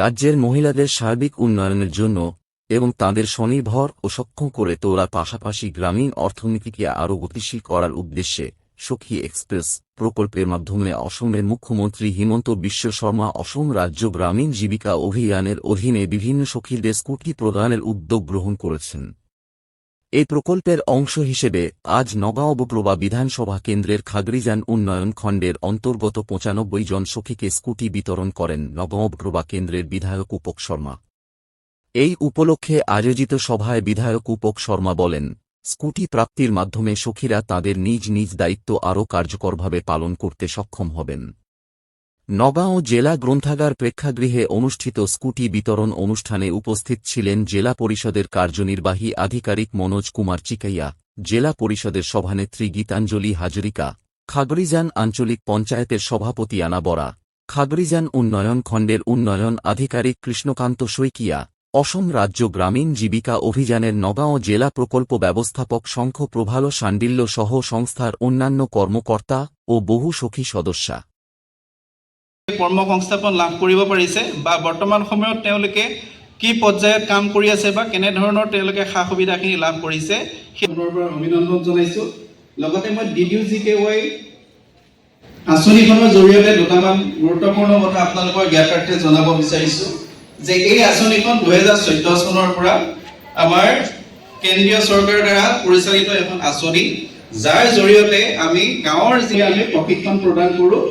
রাজ্যের মহিলাদের সার্বিক উন্নয়নের জন্য এবং তাদের স্বনির্ভর ও সক্ষম করে তোলার পাশাপাশি গ্রামীণ অর্থনীতিকে আরও গতিশীল করার উদ্দেশ্যে সখী এক্সপ্রেস প্রকল্পের মাধ্যমে অসমের মুখ্যমন্ত্রী হিমন্ত বিশ্ব শর্মা অসম রাজ্য গ্রামীণ জীবিকা অভিযানের অধীনে বিভিন্ন সখীদের স্কুটি প্রদানের উদ্যোগ গ্রহণ করেছেন। এই প্রকল্পের অংশ হিসেবে আজ নগাঁও বপ্রভা বিধানসভা কেন্দ্রের খাগড়িজান উন্নয়ন খণ্ডের অন্তর্গত ৯৫ জন সখীকে স্কুটি বিতরণ করেন নগাঁও বপ্রভা কেন্দ্রের বিধায়ক উপক শর্মা। এই উপলক্ষে আয়োজিত সভায় বিধায়ক উপক শর্মা বলেন, স্কুটি প্রাপ্তির মাধ্যমে সখীরা তাদের নিজ নিজ দায়িত্ব আরও কার্যকরভাবে পালন করতে সক্ষম হবেন। নগাঁও জেলা গ্রন্থাগার প্রেক্ষাগৃহে অনুষ্ঠিত স্কুটি বিতরণ অনুষ্ঠানে উপস্থিত ছিলেন জেলা পরিষদের কার্যনির্বাহী আধিকারিক মনোজ কুমার চিকাইয়া, জেলা পরিষদের সভানেত্রী গীতাঞ্জলি হাজরিকা, খাগড়িজান আঞ্চলিক পঞ্চায়েতের সভাপতি আনা বরা, খাগড়িজান উন্নয়ন খণ্ডের উন্নয়ন আধিকারিক কৃষ্ণকান্ত শইকিয়া, অসম রাজ্য গ্রামীণ জীবিকা অভিযানের নগাঁও জেলা প্ৰকল্প ব্যবস্থাপক শঙ্খ প্রভালো শাণ্ডিল্য সহ সংস্থার অন্যান্য কর্মকর্তা ও বহু সখী সদস্যা কৰ্মসংস্থাপন লাভ কৰিব পাৰিছে বা বৰ্তমান সময়ত তেওঁলোকে কি পৰ্যায়ত কাম কৰি আছে বা কেনে ধৰণৰ তেওঁলোকে সা সুবিধাখিনি লাভ কৰিছে সেইবোৰৰ পৰা অভিনন্দন জনাইছো। লগতে মই DDUGKY আঁচনিখনৰ জৰিয়তে দুটামান গুৰুত্বপূৰ্ণ কথা আপোনালোকৰ জ্ঞাতাৰ্থে জনাব বিচাৰিছো যে এই আঁচনিখন 2014 চনৰ পৰা আমাৰ কেন্দ্ৰীয় চৰকাৰৰ দ্বাৰা পৰিচালিত এখন আঁচনি, যাৰ জৰিয়তে আমি গাঁৱৰ যি আমি প্ৰশিক্ষণ প্ৰদান কৰোঁ।